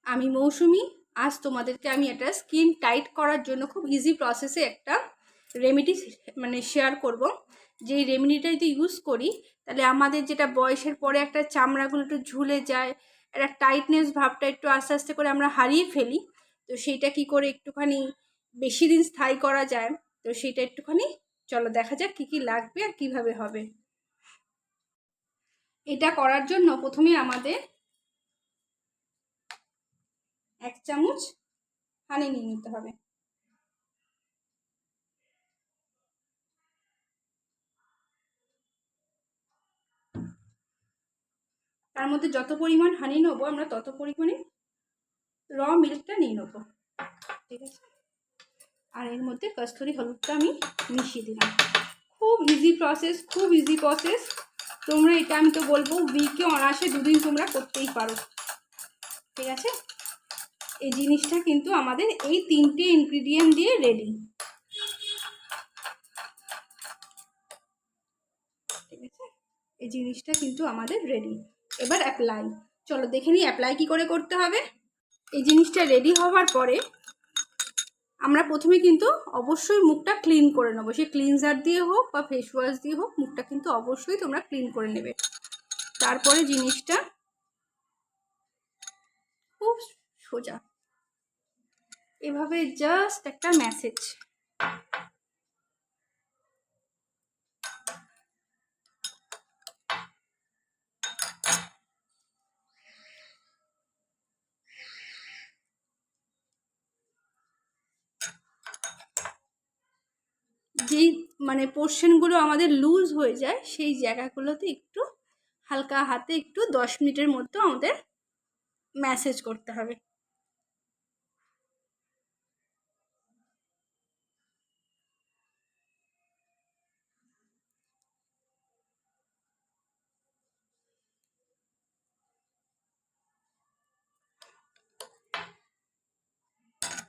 আমি মৌসুমি। আজ তোমাদেরকে আমি একটা স্কিন টাইট করার জন্য খুব ইজি প্রসেসে একটা রেমেডি শেয়ার করব। যেই রেমেডিটা যদি ইউজ করি তাহলে আমাদের যেটা বয়সের পরে একটা চামড়াগুলো একটু ঝুলে যায়, একটা টাইটনেস ভাবটা একটু আস্তে আস্তে করে আমরা হারিয়ে ফেলি। তো সেইটা কি করে একটুখানি বেশি দিন স্থায়ী করা যায়, তো সেইটা একটুখানি চলো দেখা যাক কি কি লাগবে আর কিভাবে হবে। এটা করার জন্য প্রথমে আমাদের 1 চামচ হানি নিয়ে নিতে হবে। তার মধ্যে যত পরিমাণ হানি নেবো আমরা তত পরিমাণে র মিল্কটা নিয়ে নেবো, ঠিক আছে। আর এর মধ্যে কস্তুরি হলুদটা আমি মিশিয়ে দিলাম। খুব ইজি প্রসেস, খুব ইজি প্রসেস। তোমরা এটা আমি তো বলবো উইকে অনায়াসে 2 দিন তোমরা করতেই পারো, ঠিক আছে। এই জিনিসটা কিন্তু আমাদের এই 3টে ইনগ্রিডিয়েন্ট দিয়ে রেডি, ঠিক আছে। এই জিনিসটা কিন্তু আমাদের রেডি। এবার অ্যাপ্লাই, চলো দেখে নিই অ্যাপ্লাই কী করে করতে হবে। এই জিনিসটা রেডি হওয়ার পরে আমরা প্রথমে কিন্তু অবশ্যই মুখটা ক্লিন করে নেবো। সে ক্লিনজার দিয়ে হোক বা ফেস ওয়াশ দিয়ে হোক, মুখটা কিন্তু অবশ্যই তোমরা ক্লিন করে নেবে। তারপরে জিনিসটা খুব সোজা এভাবে জাস্ট একটা মেসেজ, যেই পোর্শনগুলো আমাদের লুজ হয়ে যায় সেই জায়গাগুলোতে একটু হালকা হাতে একটু 10 মিনিটের মধ্যে আমাদের ম্যাসেজ করতে হবে।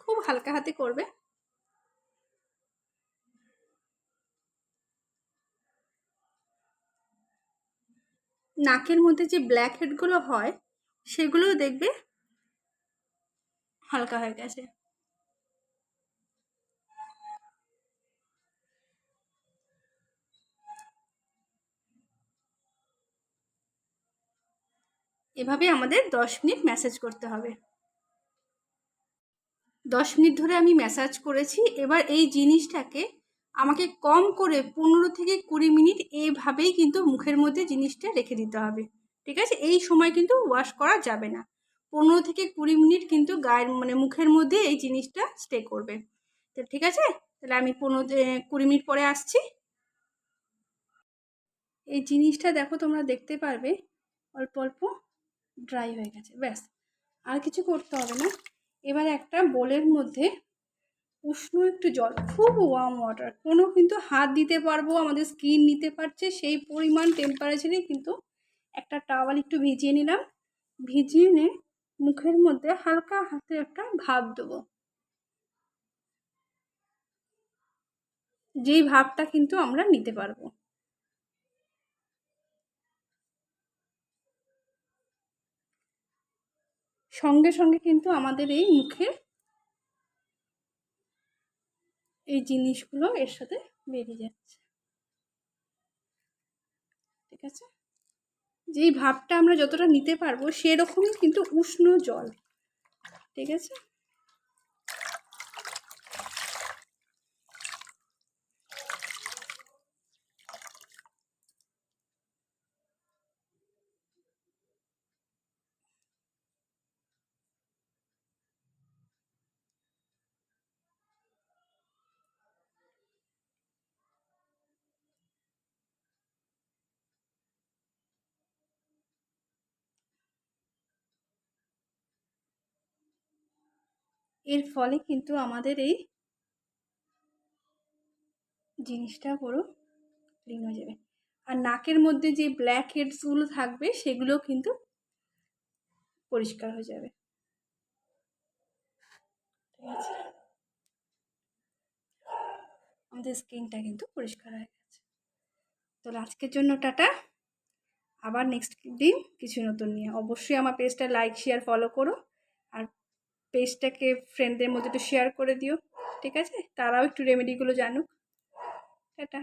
খুব হালকা হাতে করবে। নাকের মধ্যে যে ব্ল্যাক হেডগুলো হয় সেগুলোও দেখবে হালকা হয়ে গেছে। এভাবে আমাদের 10 মিনিট ম্যাসাজ করতে হবে। 10 মিনিট ধরে আমি ম্যাসাজ করেছি। এবার এই জিনিসটাকে আমাকে কম করে 15 থেকে 20 মিনিট এইভাবেই কিন্তু মুখের মধ্যে জিনিসটা রেখে দিতে হবে, ঠিক আছে। এই সময় কিন্তু ওয়াশ করা যাবে না। 15 থেকে 20 মিনিট কিন্তু গায়ের মুখের মধ্যে এই জিনিসটা স্টে করবে। তো ঠিক আছে, তাহলে আমি 15-20 মিনিট পরে আসছি। এই জিনিসটা দেখো, তোমরা দেখতে পারবে অল্প অল্প ড্রাই হয়ে গেছে। ব্যাস, আর কিছু করতে হবে না। এবার একটা বোলের মধ্যে উষ্ণ একটু জল, খুব ওয়ার্ম ওয়াটার, কোনো কিন্তু হাত দিতে পারবো, আমাদের স্কিন নিতে পারছে সেই পরিমাণ টেম্পারেচারে কিন্তু একটা টাওয়াল একটু ভিজিয়ে নিলাম। ভিজিয়ে নিয়ে মুখের মধ্যে হালকা হাতে একটা ভাপ দেবো, যেই ভাপটা কিন্তু আমরা নিতে পারবো। সঙ্গে সঙ্গে কিন্তু আমাদের এই মুখে এই জিনিসগুলো এর সাথে বেরিয়ে যাচ্ছে, ঠিক আছে। যেই ভাপটা আমরা যতটা নিতে পারবো সেরকমই কিন্তু উষ্ণ জল, ঠিক আছে। এর ফলে কিন্তু আমাদের এই জিনিসটা পুরো ক্লিন হয়ে যাবে। আর নাকের মধ্যে যে ব্ল্যাক হেডসগুলো থাকবে সেগুলো কিন্তু পরিষ্কার হয়ে যাবে, ঠিক আছে। আমাদের স্কিনটা কিন্তু পরিষ্কার হয়ে গেছে। তো আজকের জন্য টাটা, আবার নেক্সট দিন কিছু নতুন নিয়ে। অবশ্যই আমার পেজটা লাইক শেয়ার ফলো করো। আর পেজটাকে ফ্রেন্ডদের মধ্যে একটু শেয়ার করে দিও, ঠিক আছে? তারাও একটু রেমেডিগুলো জানুক। টাটা।